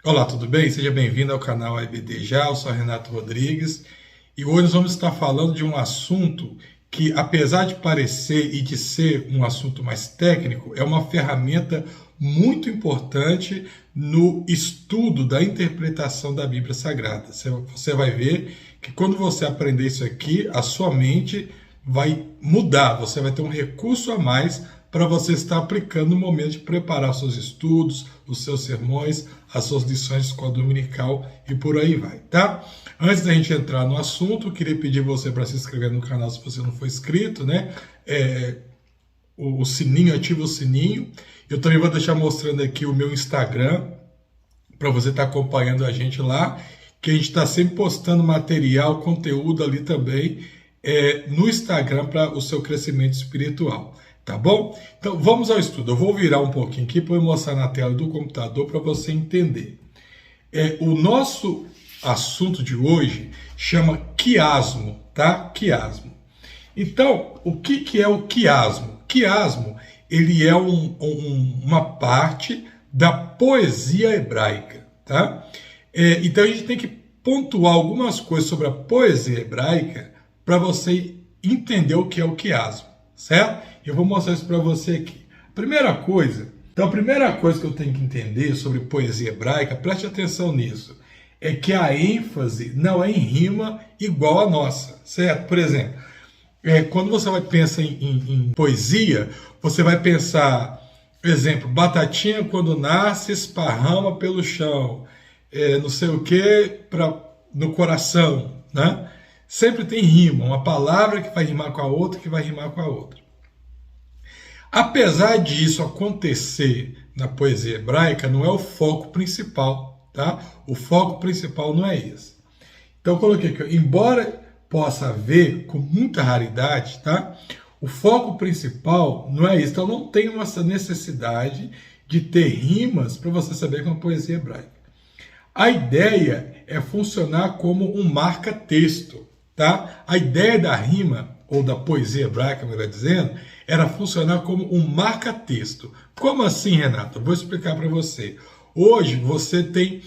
Olá, tudo bem? Seja bem-vindo ao canal AIBD Já, eu sou Renato Rodrigues e hoje nós vamos estar falando de um assunto que, apesar de parecer e de ser um assunto mais técnico, é uma ferramenta muito importante no estudo da interpretação da Bíblia Sagrada. Você vai ver que quando você aprender isso aqui, a sua mente vai mudar, você vai ter um recurso a mais para você estar aplicando no momento de preparar os seus estudos, os seus sermões, as suas lições de escola dominical e por aí vai, tá? Antes da gente entrar no assunto, eu queria pedir você para se inscrever no canal se você não for inscrito, né? O sininho, ativa o sininho. Eu também vou deixar mostrando aqui o meu Instagram para você estar acompanhando a gente lá, que a gente está sempre postando material, conteúdo ali também no Instagram para o seu crescimento espiritual. Tá bom? Então vamos ao estudo. Eu vou virar um pouquinho aqui para eu mostrar na tela do computador para você entender. O nosso assunto de hoje chama quiasmo, tá? Quiasmo. Então, o que é o quiasmo? Quiasmo, ele é uma parte da poesia hebraica, tá? Então a gente tem que pontuar algumas coisas sobre a poesia hebraica para você entender o que é o quiasmo, certo? Eu vou mostrar isso para você aqui. A primeira coisa que eu tenho que entender sobre poesia hebraica, preste atenção nisso, é que a ênfase não é em rima igual a nossa, certo? Por exemplo, quando você vai pensar em poesia, você vai pensar, por exemplo, batatinha quando nasce esparrama pelo chão, não sei o que, no coração, né? Sempre tem rima, uma palavra que vai rimar com a outra, que vai rimar com a outra. Apesar disso acontecer na poesia hebraica, não é o foco principal, tá? O foco principal não é esse. Então eu coloquei aqui, embora possa haver com muita raridade, tá? O foco principal não é isso. Então não tem essa necessidade de ter rimas para você saber que é uma poesia hebraica. A ideia é funcionar como um marca-texto, tá? A ideia da rima, ou da poesia hebraica, melhor dizendo, era funcionar como um marca-texto. Como assim, Renato? Eu vou explicar para você. Hoje você tem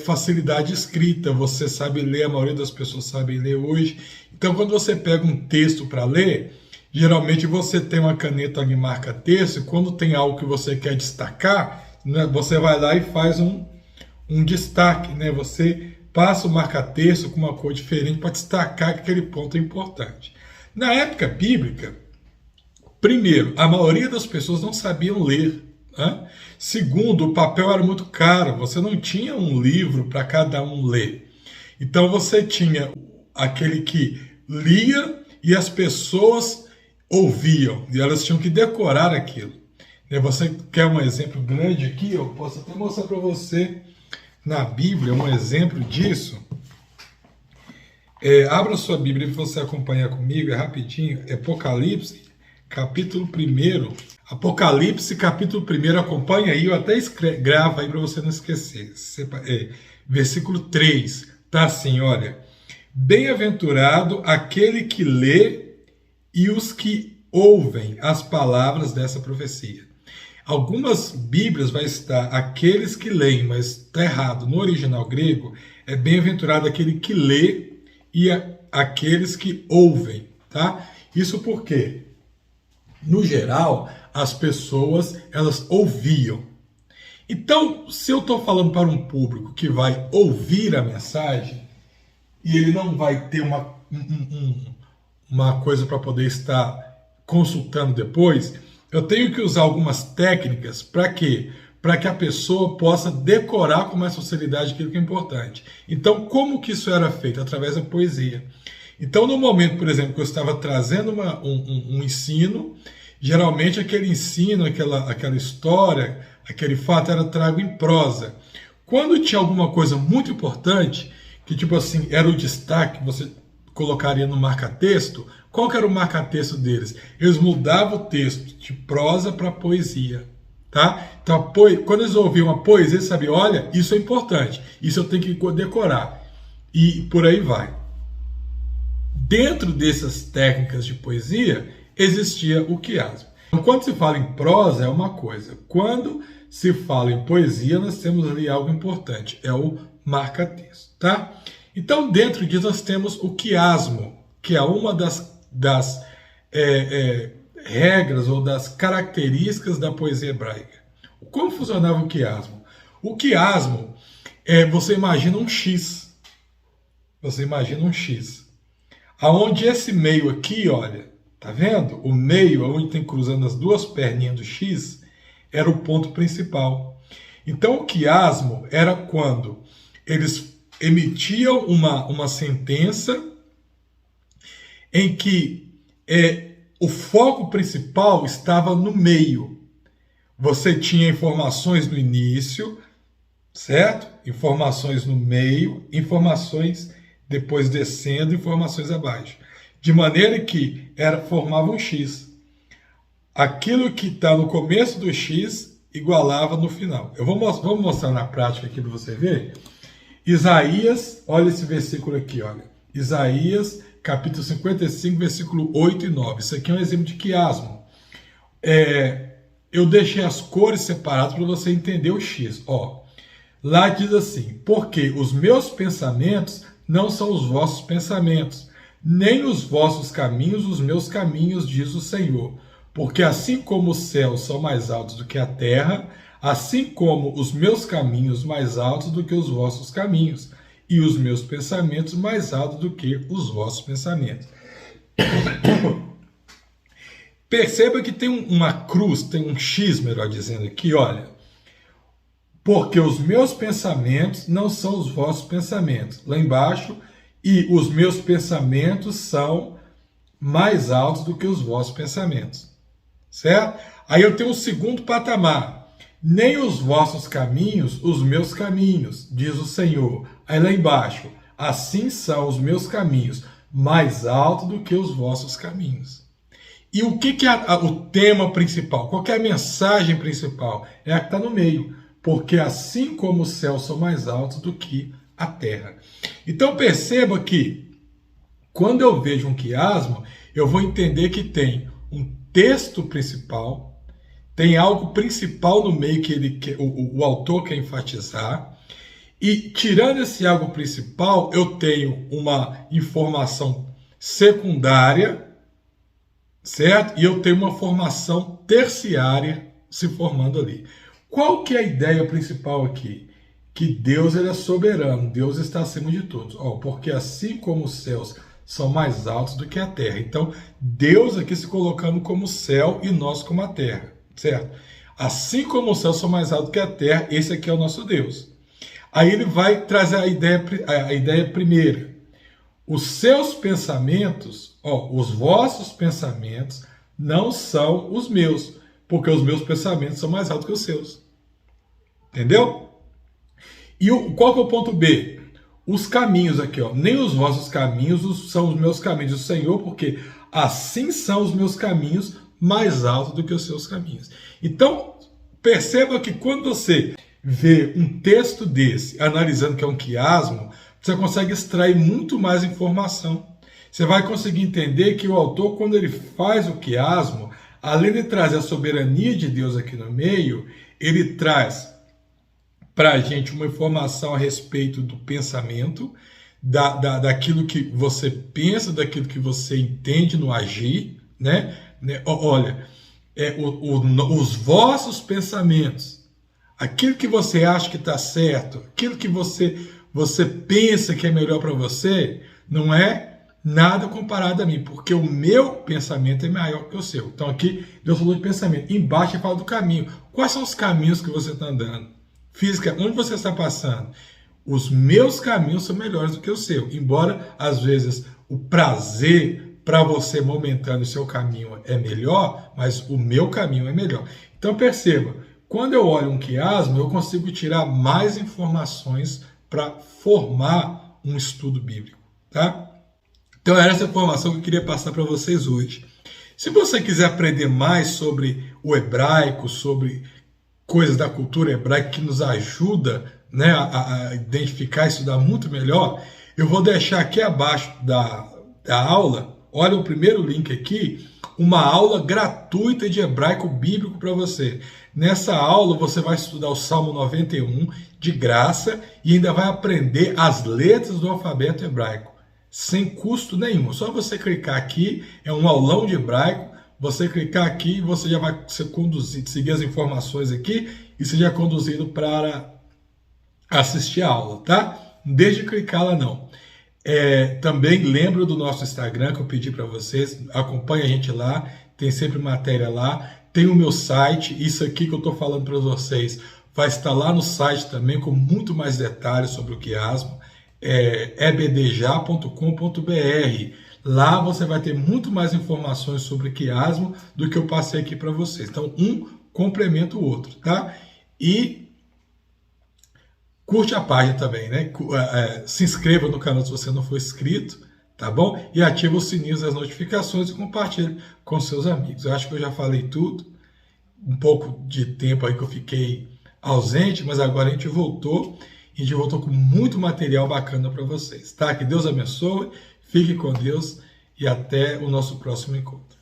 facilidade de escrita, você sabe ler, a maioria das pessoas sabem ler hoje. Então, quando você pega um texto para ler, geralmente você tem uma caneta de marca-texto, e quando tem algo que você quer destacar, né, você vai lá e faz um destaque, né? Você passa o marca-texto com uma cor diferente para destacar que aquele ponto é importante. Na época bíblica, primeiro, a maioria das pessoas não sabiam ler, né? Segundo, o papel era muito caro, você não tinha um livro para cada um ler. Então você tinha aquele que lia e as pessoas ouviam, e elas tinham que decorar aquilo. Você quer um exemplo grande aqui? Eu posso até mostrar para você na Bíblia um exemplo disso. Abra sua Bíblia para você acompanhar comigo, é rapidinho. Apocalipse, capítulo 1. Apocalipse, capítulo 1, acompanha aí, eu até gravo aí para você não esquecer. Versículo 3, tá assim, olha. Bem-aventurado aquele que lê e os que ouvem as palavras dessa profecia. Algumas Bíblias vai estar aqueles que leem, mas está errado. No original grego, é bem-aventurado aquele que lê e aqueles que ouvem, tá? Isso porque, no geral, as pessoas, elas ouviam. Então, se eu estou falando para um público que vai ouvir a mensagem, e ele não vai ter uma coisa para poder estar consultando depois, eu tenho que usar algumas técnicas para quê? Para que a pessoa possa decorar com mais facilidade aquilo que é importante. Então, como que isso era feito? Através da poesia. Então, no momento, por exemplo, que eu estava trazendo um ensino, geralmente aquele ensino, aquela história, aquele fato era trago em prosa. Quando tinha alguma coisa muito importante, que tipo assim, era o destaque, você colocaria no marca-texto, qual que era o marca-texto deles? Eles mudavam o texto de prosa para poesia. Tá? Então, quando eles ouviam uma poesia, eles sabiam, olha, isso é importante, isso eu tenho que decorar. E por aí vai. Dentro dessas técnicas de poesia, existia o quiasmo. Então, quando se fala em prosa, é uma coisa. Quando se fala em poesia, nós temos ali algo importante, é o marca-texto, tá? Então, dentro disso, nós temos o quiasmo, que é uma das regras ou das características da poesia hebraica. Como funcionava o quiasmo? O quiasmo você imagina um X. Você imagina um X. Aonde esse meio aqui, olha, tá vendo? O meio, onde tem cruzando as duas perninhas do X, era o ponto principal. Então, o quiasmo era quando eles emitiam uma sentença em que o foco principal estava no meio. Você tinha informações no início, certo? Informações no meio, informações depois descendo, informações abaixo. De maneira que formava um X. Aquilo que está no começo do X igualava no final. Vamos mostrar na prática aqui para você ver. Isaías, olha esse versículo aqui, olha. Isaías, capítulo 55, versículo 8 e 9. Isso aqui é um exemplo de quiasmo. Eu deixei as cores separadas para você entender o X. Ó, lá diz assim: porque os meus pensamentos não são os vossos pensamentos, nem os vossos caminhos os meus caminhos, diz o Senhor. Porque assim como os céus são mais altos do que a terra, assim como os meus caminhos mais altos do que os vossos caminhos, e os meus pensamentos mais altos do que os vossos pensamentos. Perceba que tem uma cruz, tem um X, melhor dizendo aqui, olha. Porque os meus pensamentos não são os vossos pensamentos, lá embaixo, e os meus pensamentos são mais altos do que os vossos pensamentos. Certo? Aí eu tenho um segundo patamar. Nem os vossos caminhos, os meus caminhos, diz o Senhor. Aí lá embaixo, assim são os meus caminhos, mais altos do que os vossos caminhos. E o que é o tema principal? Qual que é a mensagem principal? É a que está no meio. Porque assim como os céus são mais altos do que a terra. Então perceba que, quando eu vejo um quiasmo, eu vou entender que tem um texto principal, tem algo principal no meio que o autor quer enfatizar, e tirando esse algo principal, eu tenho uma informação secundária, certo? E eu tenho uma formação terciária se formando ali. Qual que é a ideia principal aqui? Que Deus ele é soberano, Deus está acima de todos. Porque assim como os céus são mais altos do que a terra. Então, Deus aqui se colocando como céu e nós como a terra, certo? Assim como os céus são mais altos que a terra, esse aqui é o nosso Deus. Aí ele vai trazer a ideia primeira. Os seus pensamentos, os vossos pensamentos não são os meus, porque os meus pensamentos são mais altos que os seus. Entendeu? E qual que é o ponto B? Os caminhos aqui, nem os vossos caminhos são os meus caminhos do Senhor, porque assim são os meus caminhos mais altos do que os seus caminhos. Então, perceba que quando você vê um texto desse, analisando que é um quiasmo, você consegue extrair muito mais informação. Você vai conseguir entender que o autor, quando ele faz o quiasmo, além de trazer a soberania de Deus aqui no meio, ele traz para a gente uma informação a respeito do pensamento, daquilo que você pensa, daquilo que você entende no agir, né? Olha, os vossos pensamentos, aquilo que você acha que está certo, aquilo que você pensa que é melhor para você, não é nada comparado a mim, porque o meu pensamento é maior que o seu. Então aqui Deus falou de pensamento. Embaixo ele fala do caminho. Quais são os caminhos que você está andando? Física, onde você está passando? Os meus caminhos são melhores do que o seu. Embora, às vezes, o prazer para você momentâneo, o seu caminho é melhor, mas o meu caminho é melhor. Então, perceba, quando eu olho um quiasmo, eu consigo tirar mais informações para formar um estudo bíblico. Tá? Então, era essa informação que eu queria passar para vocês hoje. Se você quiser aprender mais sobre o hebraico, sobre coisas da cultura hebraica que nos ajuda, né, a identificar e estudar muito melhor, eu vou deixar aqui abaixo da aula olha o primeiro link aqui, uma aula gratuita de hebraico bíblico para você. Nessa aula você vai estudar o Salmo 91 de graça e ainda vai aprender as letras do alfabeto hebraico, sem custo nenhum. Só você clicar aqui, é um aulão de hebraico, você clicar aqui e você já vai ser conduzido, seguir as informações aqui e seja conduzido para assistir a aula, tá? Não deixe de clicar lá não. Também lembro do nosso Instagram que eu pedi para vocês, acompanhe a gente lá, tem sempre matéria lá, tem o meu site, isso aqui que eu estou falando para vocês vai estar lá no site também com muito mais detalhes sobre o quiasmo, ebdja.com.br. Lá você vai ter muito mais informações sobre quiasmo do que eu passei aqui para vocês. Então um complementa o outro, tá? E curte a página também, né? Se inscreva no canal se você não for inscrito, tá bom? E ativa o sininho das notificações e compartilhe com seus amigos. Eu acho que eu já falei tudo. Um pouco de tempo aí que eu fiquei ausente, mas agora a gente voltou. A gente voltou com muito material bacana para vocês, tá? Que Deus abençoe, fique com Deus e até o nosso próximo encontro.